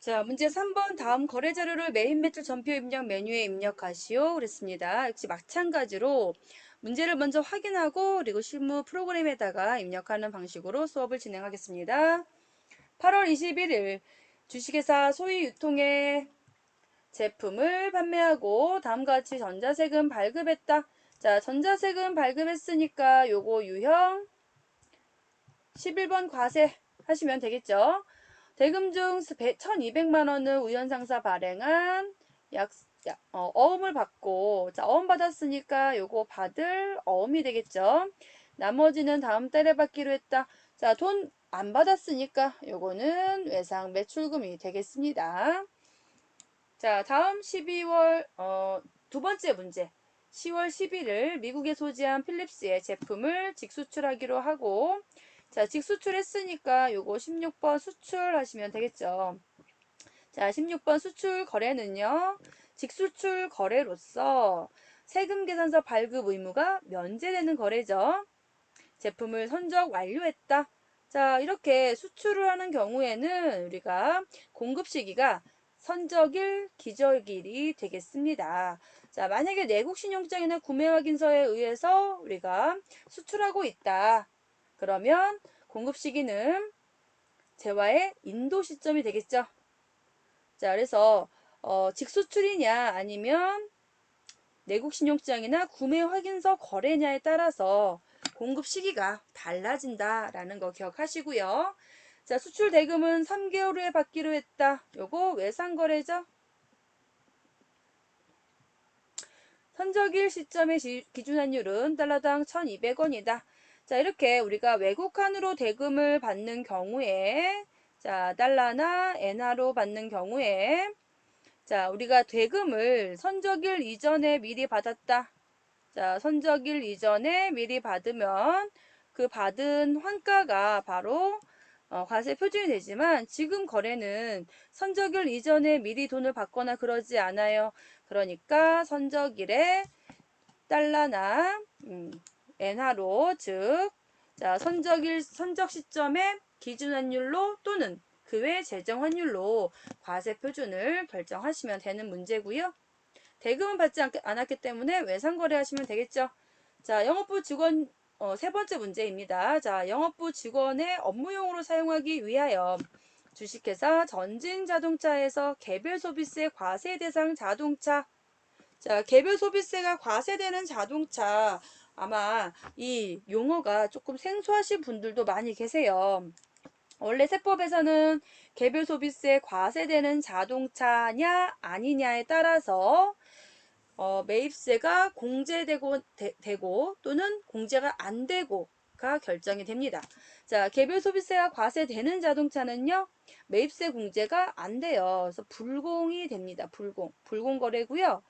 자, 문제 3번 다음 거래 자료를 메인 매출 전표 입력 메뉴에 입력하시오. 그랬습니다. 역시 마찬가지로 문제를 먼저 확인하고 그리고 실무 프로그램에다가 입력하는 방식으로 수업을 진행하겠습니다. 8월 21일 주식회사 소위 유통의 제품을 판매하고 다음과 같이 전자세금 발급했다. 자, 전자세금 발급했으니까 요거 유형 11번 과세 하시면 되겠죠. 대금 중 1200만 원을 우연상사 발행한 어음을 받고, 자, 어음 받았으니까 요거 받을 어음이 되겠죠. 나머지는 다음 달에 받기로 했다. 자, 돈 안 받았으니까 요거는 외상 매출금이 되겠습니다. 자, 다음 12월 두 번째 문제. 10월 11일 미국에 소지한 필립스의 제품을 직수출하기로 하고, 자, 직수출했으니까 요거 16번 수출하시면 되겠죠. 자, 16번 수출 거래는요. 직수출 거래로서 세금 계산서 발급 의무가 면제되는 거래죠. 제품을 선적 완료했다. 자, 이렇게 수출을 하는 경우에는 우리가 공급 시기가 선적일, 기적일이 되겠습니다. 자, 만약에 내국 신용장이나 구매 확인서에 의해서 우리가 수출하고 있다. 그러면 공급 시기는 재화의 인도 시점이 되겠죠. 자, 그래서 직수출이냐 아니면 내국 신용장이나 구매 확인서 거래냐에 따라서 공급 시기가 달라진다라는 거 기억하시고요. 자, 수출 대금은 3개월 후에 받기로 했다. 요거 외상거래죠. 선적일 시점의 기준환율은 달러당 1,200원이다. 자, 이렇게 우리가 외국환으로 대금을 받는 경우에, 자, 달러나 엔화로 받는 경우에, 자, 우리가 대금을 선적일 이전에 미리 받았다. 자, 선적일 이전에 미리 받으면 그 받은 환가가 바로 과세 표준이 되지만 지금 거래는 선적일 이전에 미리 돈을 받거나 그러지 않아요. 그러니까 선적일에 달러나 엔화로 즉 자, 선적 시점의 기준 환율로 또는 그 외 재정 환율로 과세 표준을 결정하시면 되는 문제고요. 대금은 받지 않았기 때문에 외상거래 하시면 되겠죠. 자, 영업부 직원 세 번째 문제입니다. 자, 영업부 직원의 업무용으로 사용하기 위하여 주식회사 전진자동차에서 개별 소비세 과세 대상 자동차. 자, 개별 소비세가 과세되는 자동차. 아마 이 용어가 조금 생소하신 분들도 많이 계세요. 원래 세법에서는 개별 소비세 과세되는 자동차냐 아니냐에 따라서 매입세가 공제되고 되고 또는 공제가 안 되고가 결정이 됩니다. 자, 개별 소비세가 과세되는 자동차는요. 매입세 공제가 안 돼요. 그래서 불공이 됩니다. 불공 거래고요.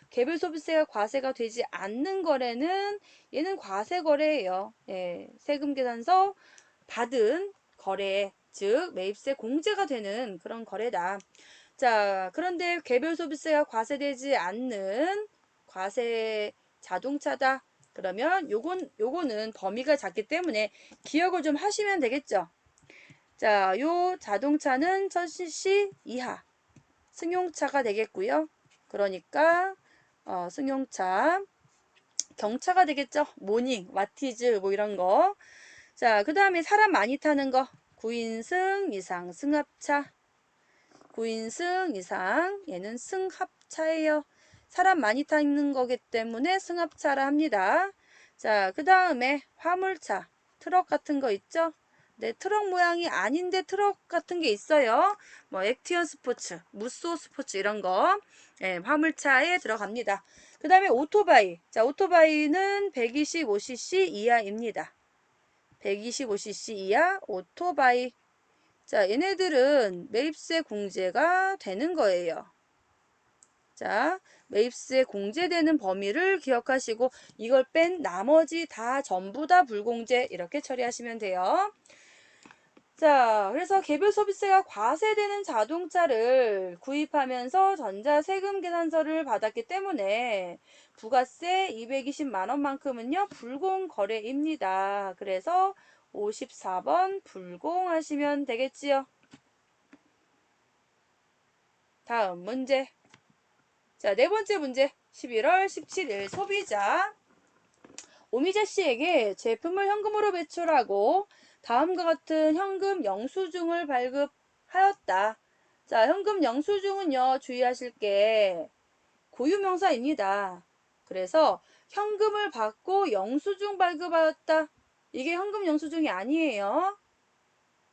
개별 소비세가 과세가 되지 않는 거래는 얘는 과세 거래예요. 예, 세금 계산서 받은 거래, 즉 매입세 공제가 되는 그런 거래다. 자, 그런데 개별 소비세가 과세되지 않는 과세 자동차다. 그러면 요거는 범위가 작기 때문에 기억을 좀 하시면 되겠죠. 자, 요 자동차는 1000cc 이하 승용차가 되겠고요. 그러니까 승용차 경차가 되겠죠. 모닝, 와티즈 뭐 이런 거. 자, 그 다음에 사람 많이 타는 거 9인승 이상 승합차 9인승 이상 얘는 승합차예요. 사람 많이 타는 거기 때문에 승합차라 합니다. 자, 그 다음에 화물차, 트럭 같은 거 있죠? 네, 트럭 모양이 아닌데 트럭 같은 게 있어요. 뭐 액티언 스포츠, 무쏘 스포츠 이런 거 예, 화물차에 들어갑니다. 그 다음에 오토바이. 자, 오토바이는 125cc 이하입니다. 125cc 이하 오토바이. 자, 얘네들은 매입세 공제가 되는 거예요. 자, 매입세 공제되는 범위를 기억하시고 이걸 뺀 나머지 다 전부 다 불공제 이렇게 처리하시면 돼요. 자, 그래서 개별 소비세가 과세되는 자동차를 구입하면서 전자세금 계산서를 받았기 때문에 부가세 220만 원만큼은요 불공 거래입니다. 그래서 54번 불공하시면 되겠지요. 다음 문제. 자, 네 번째 문제. 11월 17일 소비자 오미자 씨에게 제품을 현금으로 배출하고 다음과 같은 현금 영수증을 발급하였다. 자, 현금 영수증은요, 주의하실 게 고유명사입니다. 그래서 현금을 받고 영수증 발급하였다. 이게 현금 영수증이 아니에요.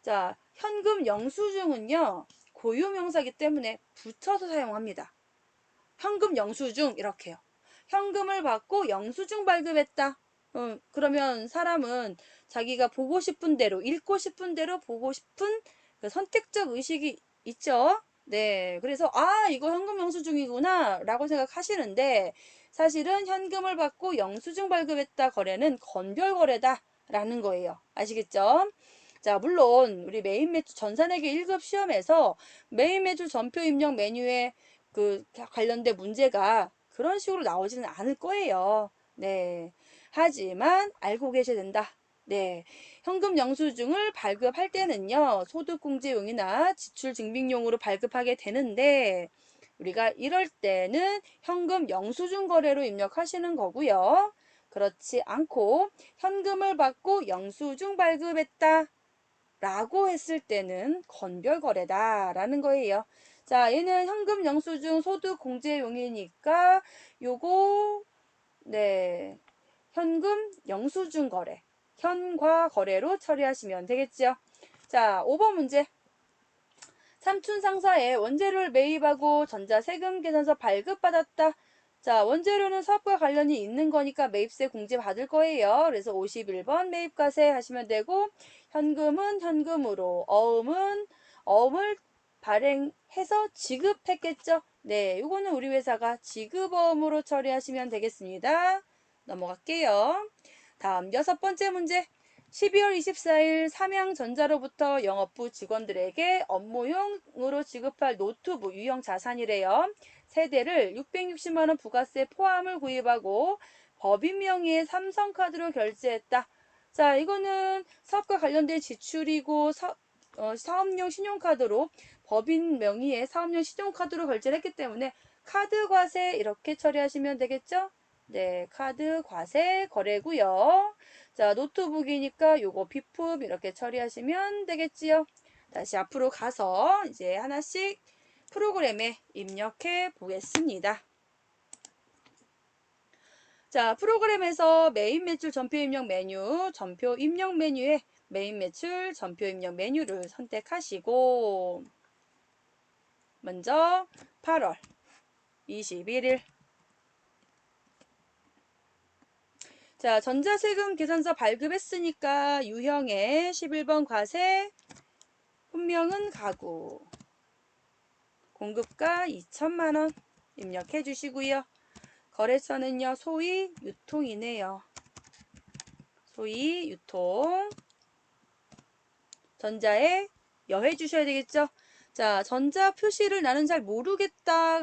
자, 현금 영수증은요, 고유명사이기 때문에 붙여서 사용합니다. 현금 영수증 이렇게요. 현금을 받고 영수증 발급했다. 그러면 사람은 자기가 보고 싶은 대로, 읽고 싶은 대로 보고 싶은 그 선택적 의식이 있죠. 네, 그래서 이거 현금 영수증이구나 라고 생각하시는데 사실은 현금을 받고 영수증 발급했다 거래는 건별 거래다 라는 거예요. 아시겠죠? 자, 물론 우리 메인 매출 전산회계 1급 시험에서 메인 매출 전표 입력 메뉴에 그 관련된 문제가 그런 식으로 나오지는 않을 거예요. 네. 하지만 알고 계셔야 된다. 네. 현금 영수증을 발급할 때는요, 소득공제용이나 지출증빙용으로 발급하게 되는데, 우리가 이럴 때는 현금 영수증 거래로 입력하시는 거고요. 그렇지 않고 현금을 받고 영수증 발급했다 라고 했을 때는 건별 거래다 라는 거예요. 자, 얘는 현금 영수증 소득 공제용이니까 요거 네, 현금 영수증 거래, 현과 거래로 처리하시면 되겠죠. 자, 5번 문제. 삼촌 상사에 원재료를 매입하고 전자세금 계산서 발급받았다. 자, 원재료는 사업과 관련이 있는 거니까 매입세 공제 받을 거예요. 그래서 51번 매입과세 하시면 되고, 현금은 현금으로, 어음은 어음을 발행해서 지급했겠죠. 네, 이거는 우리 회사가 지급어음으로 처리하시면 되겠습니다. 넘어갈게요. 다음 6번째 문제. 12월 24일 삼양전자로부터 영업부 직원들에게 업무용으로 지급할 노트북 유형 자산이래요. 세대를 660만원 부가세 포함을 구입하고 법인 명의의 삼성카드로 결제했다. 자, 이거는 사업과 관련된 지출이고 사업용 신용카드로 법인 명의의 사업용 신용카드로 결제를 했기 때문에 카드 과세 이렇게 처리하시면 되겠죠? 네, 카드 과세 거래고요. 자, 노트북이니까 요거 비품 이렇게 처리하시면 되겠지요. 다시 앞으로 가서 이제 하나씩 프로그램에 입력해 보겠습니다. 자, 프로그램에서 메인 매출 전표 입력 메뉴, 전표 입력 메뉴에 메인 매출 전표 입력 메뉴를 선택하시고 먼저 8월 21일 자, 전자세금 계산서 발급했으니까 유형의 11번 과세, 분명은 가구, 공급가 2천만원 입력해 주시고요. 거래처는요, 소위 유통이네요. 소위 유통. 전자에 여해 주셔야 되겠죠. 자, 전자 표시를 나는 잘 모르겠다.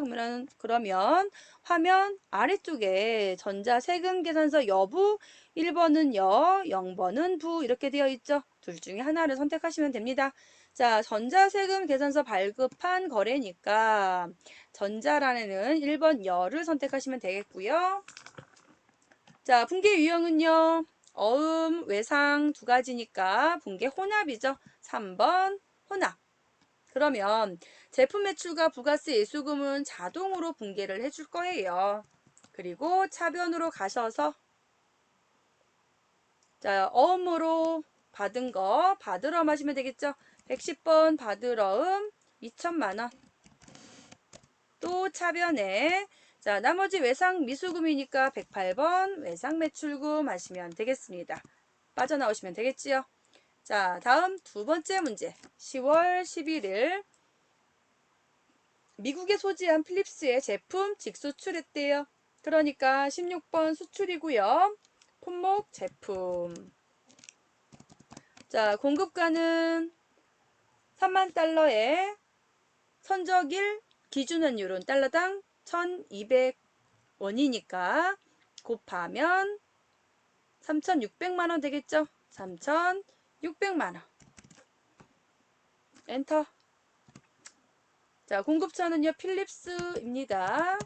그러면 화면 아래쪽에 전자 세금 계산서 여부 1번은 여, 0번은 부 이렇게 되어 있죠. 둘 중에 하나를 선택하시면 됩니다. 자, 전자 세금 계산서 발급한 거래니까 전자란에는 1번 여를 선택하시면 되겠고요. 자, 분계 유형은요. 어음, 외상 두 가지니까 분계 혼합이죠. 3번 혼합. 그러면 제품 매출과 부가세 예수금은 자동으로 분계를 해줄 거예요. 그리고 차변으로 가셔서 자, 어음으로 받은 거 받으러 하시면 되겠죠. 110번 받으러음 2천만원. 또 차변에 자, 나머지 외상 미수금이니까 108번 외상 매출금 하시면 되겠습니다. 빠져나오시면 되겠지요. 자, 다음 두 번째 문제. 10월 11일 미국에 소지한 필립스의 제품 직수출했대요. 그러니까 16번 수출이고요. 품목 제품. 자, 공급가는 3만 달러에 선적일 기준 환율은 달러당 1,200원이니까 곱하면 3,600만원 되겠죠? 3,600만원. 엔터. 자, 공급처는요, 필립스입니다.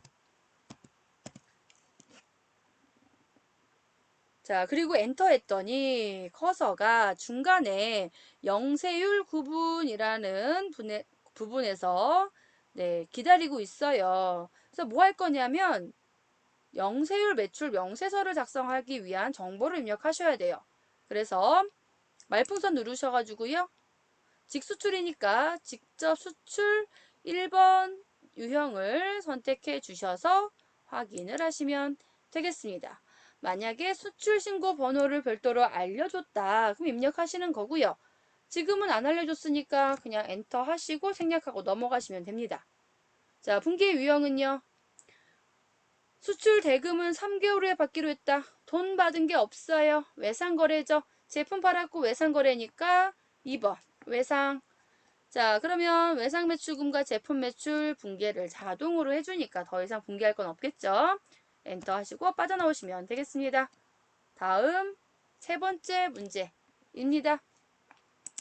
자, 그리고 엔터 했더니 커서가 중간에 영세율 구분이라는 부분에서 네, 기다리고 있어요. 그래서 뭐 할 거냐면 영세율 매출 명세서를 작성하기 위한 정보를 입력하셔야 돼요. 그래서 말풍선 누르셔가지고요. 직수출이니까 직접 수출 1번 유형을 선택해 주셔서 확인을 하시면 되겠습니다. 만약에 수출 신고 번호를 별도로 알려줬다. 그럼 입력하시는 거고요. 지금은 안 알려줬으니까 그냥 엔터 하시고 생략하고 넘어가시면 됩니다. 자, 분기 유형은요. 수출 대금은 3개월 후에 받기로 했다. 돈 받은 게 없어요. 외상거래죠. 제품 팔았고 외상거래니까 2번 외상. 자, 그러면 외상 매출금과 제품 매출 분기를 자동으로 해주니까 더 이상 분기할 건 없겠죠. 엔터 하시고 빠져나오시면 되겠습니다. 다음 세 번째 문제입니다.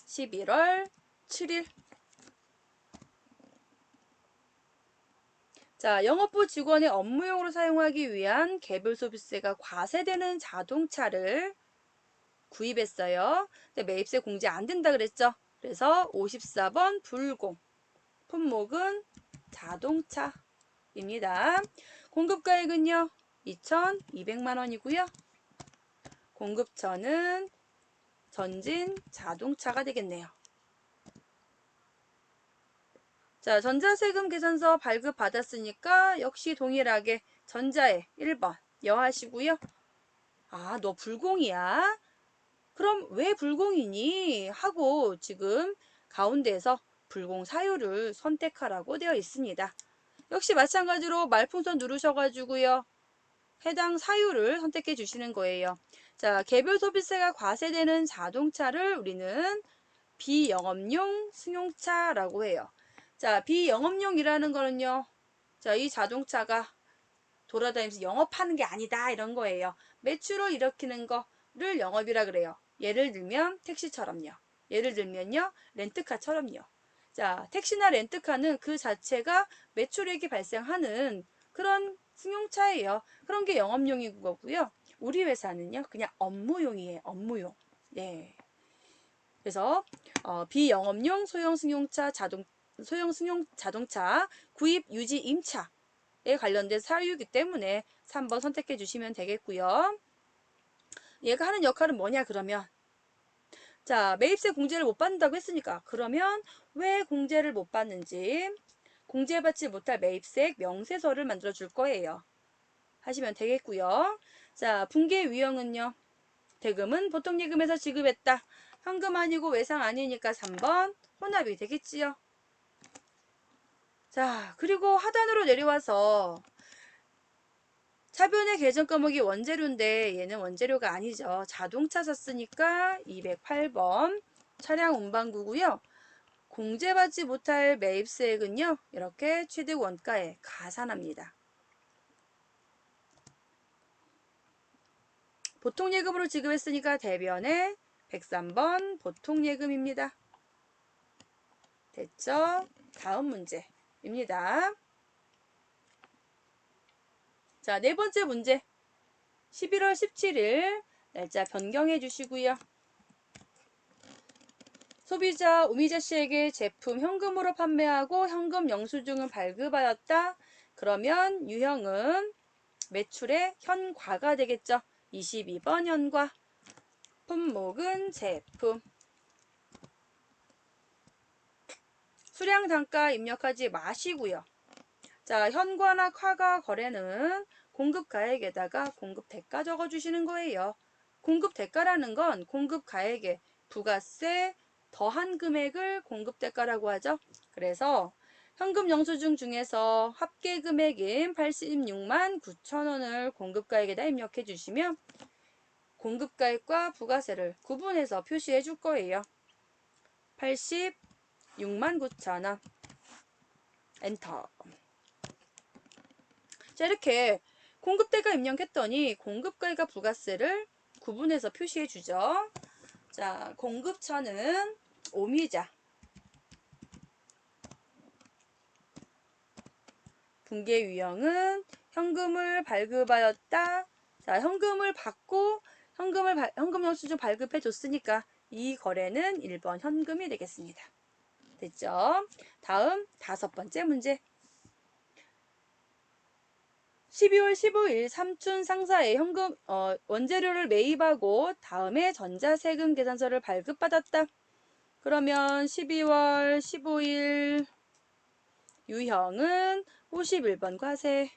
11월 7일. 자, 영업부 직원의 업무용으로 사용하기 위한 개별 소비세가 과세되는 자동차를 구입했어요. 근데 매입세 공제 안 된다 그랬죠. 그래서 54번 불공. 품목은 자동차입니다. 공급가액은요. 2,200만 원이고요. 공급처는 전진 자동차가 되겠네요. 자, 전자세금 계산서 발급 받았으니까 역시 동일하게 전자에 1번 여하시고요. 아, 너 불공이야? 그럼 왜 불공이니? 하고 지금 가운데에서 불공 사유를 선택하라고 되어 있습니다. 역시 마찬가지로 말풍선 누르셔가지고요. 해당 사유를 선택해 주시는 거예요. 자, 개별 소비세가 과세되는 자동차를 우리는 비영업용 승용차라고 해요. 자, 비영업용이라는 거는요. 자, 이 자동차가 돌아다니면서 영업하는 게 아니다 이런 거예요. 매출을 일으키는 거를 영업이라 그래요. 예를 들면 택시처럼요. 예를 들면요. 렌트카처럼요. 자, 택시나 렌트카는 그 자체가 매출액이 발생하는 그런 승용차예요. 그런 게 영업용인 거고요. 우리 회사는요. 그냥 업무용이에요. 업무용. 네. 그래서 비영업용 소형 승용차 구입 유지 임차에 관련된 사유이기 때문에 3번 선택해 주시면 되겠고요. 얘가 하는 역할은 뭐냐 그러면 자, 매입세 공제를 못 받는다고 했으니까 그러면 왜 공제를 못 받는지 공제받지 못할 매입세 명세서를 만들어 줄 거예요. 하시면 되겠고요. 자, 분계 유형은요. 대금은 보통 예금에서 지급했다. 현금 아니고 외상 아니니까 3번 혼합이 되겠지요. 자, 그리고 하단으로 내려와서 차변의 계정 과목이 원재료인데 얘는 원재료가 아니죠. 자동차 샀으니까 208번 차량 운반구고요. 공제받지 못할 매입세액은요. 이렇게 취득 원가에 가산합니다. 보통예금으로 지급했으니까 대변에 103번 보통예금입니다. 됐죠? 다음 문제입니다. 자, 네 번째 문제. 11월 17일 날짜 변경해 주시고요. 소비자 우미자 씨에게 제품 현금으로 판매하고 현금 영수증을 발급하였다. 그러면 유형은 매출의 현과가 되겠죠. 22번 현과. 품목은 제품. 수량 단가 입력하지 마시고요. 자, 현과나 과가 거래는 공급 가액에다가 공급 대가 적어 주시는 거예요. 공급 대가라는 건 공급 가액에 부가세 더한 금액을 공급 대가라고 하죠. 그래서 현금 영수증 중에서 합계 금액인 86만 9천 원을 공급 가액에다 입력해 주시면 공급 가액과 부가세를 구분해서 표시해 줄 거예요. 86만 9천 원. 엔터. 자, 이렇게 공급대가 입력했더니 공급가액과 부가세를 구분해서 표시해 주죠. 자, 공급처는 오미자. 분계 유형은 현금을 발급하였다. 자, 현금을 받고 현금 영수증 발급해 줬으니까 이 거래는 1번 현금이 되겠습니다. 됐죠? 다음 5번째 문제. 12월 15일 삼촌 상사에 원재료를 매입하고 다음에 전자세금 계산서를 발급받았다. 그러면 12월 15일 유형은 51번 과세,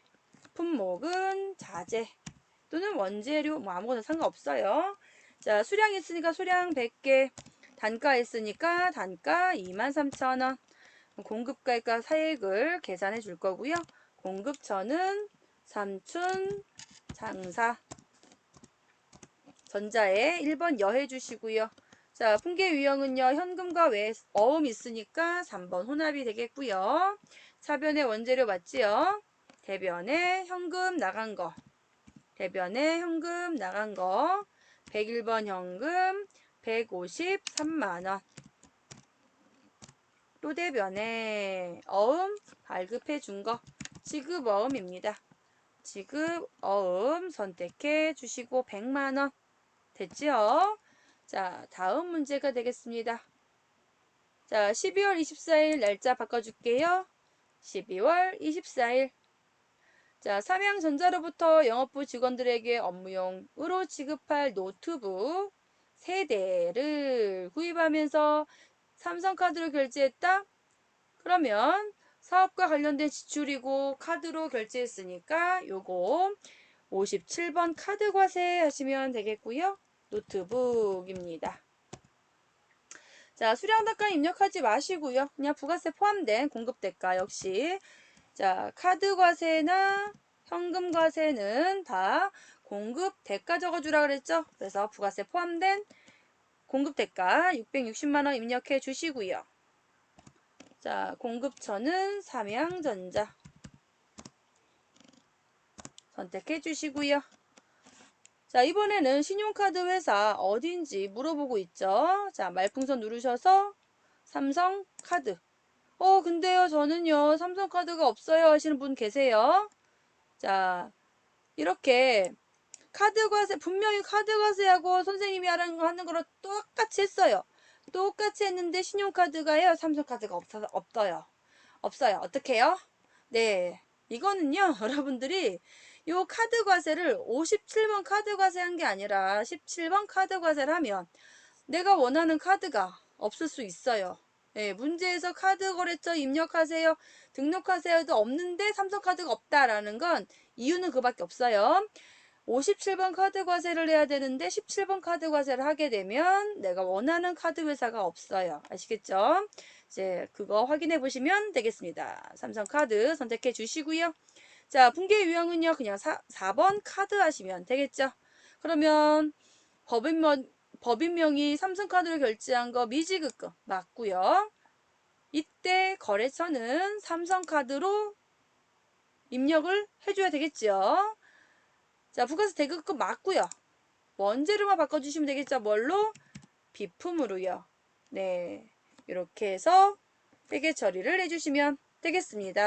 품목은 자재 또는 원재료 뭐 아무거나 상관없어요. 자, 수량 있으니까 수량 100개, 단가 있으니까 단가 23,000원. 공급가액과 사액을 계산해 줄 거고요. 공급처는 삼촌 장사. 전자에 1번 여해 주시고요. 자, 분계 유형은요. 현금과 외 어음 있으니까 3번 혼합이 되겠고요. 차변에 원재료 맞지요? 대변에 현금 나간 거. 대변에 현금 나간 거. 101번 현금 153만원. 또 대변에 어음 발급해 준 거. 지급 어음입니다. 지급 어음 선택해 주시고 100만원. 됐지요? 자, 다음 문제가 되겠습니다. 자, 12월 24일 날짜 바꿔줄게요. 12월 24일. 자, 삼양전자로부터 영업부 직원들에게 업무용으로 지급할 노트북 3대를 구입하면서 삼성카드로 결제했다? 그러면 사업과 관련된 지출이고 카드로 결제했으니까 요거 57번 카드 과세 하시면 되겠고요. 노트북입니다. 자, 수량 단가 입력하지 마시고요. 그냥 부가세 포함된 공급 대가 역시 자, 카드 과세나 현금 과세는 다 공급 대가 적어주라 그랬죠. 그래서 부가세 포함된 공급 대가 660만 원 입력해 주시고요. 자, 공급처는 삼양전자 선택해 주시고요. 자, 이번에는 신용카드 회사 어딘지 물어보고 있죠. 자, 말풍선 누르셔서 삼성카드. 근데요, 저는요, 삼성카드가 없어요 하시는 분 계세요. 자, 이렇게 카드 과세, 분명히 카드 과세하고 선생님이 하는 거랑 똑같이 했어요. 똑같이 했는데 신용카드가요, 삼성카드가 없어요. 없어요. 어떻게 해요? 네. 이거는요, 여러분들이 요 카드 과세를 57번 카드 과세한 게 아니라 17번 카드 과세를 하면 내가 원하는 카드가 없을 수 있어요. 네, 문제에서 카드 거래처 입력하세요. 등록하세요도 없는데 삼성카드가 없다라는 건 이유는 그밖에 없어요. 57번 카드 과세를 해야 되는데 17번 카드 과세를 하게 되면 내가 원하는 카드 회사가 없어요. 아시겠죠? 이제 그거 확인해 보시면 되겠습니다. 삼성카드 선택해 주시고요. 자, 분계 유형은요. 그냥 4번 카드 하시면 되겠죠? 그러면 법인명의 삼성카드로 결제한 거 미지급금 맞고요. 이때 거래처는 삼성카드로 입력을 해줘야 되겠죠. 자, 부가세 대급금 맞고요. 원재료만 바꿔주시면 되겠죠. 뭘로? 비품으로요. 네, 이렇게 해서 회계 처리를 해주시면 되겠습니다.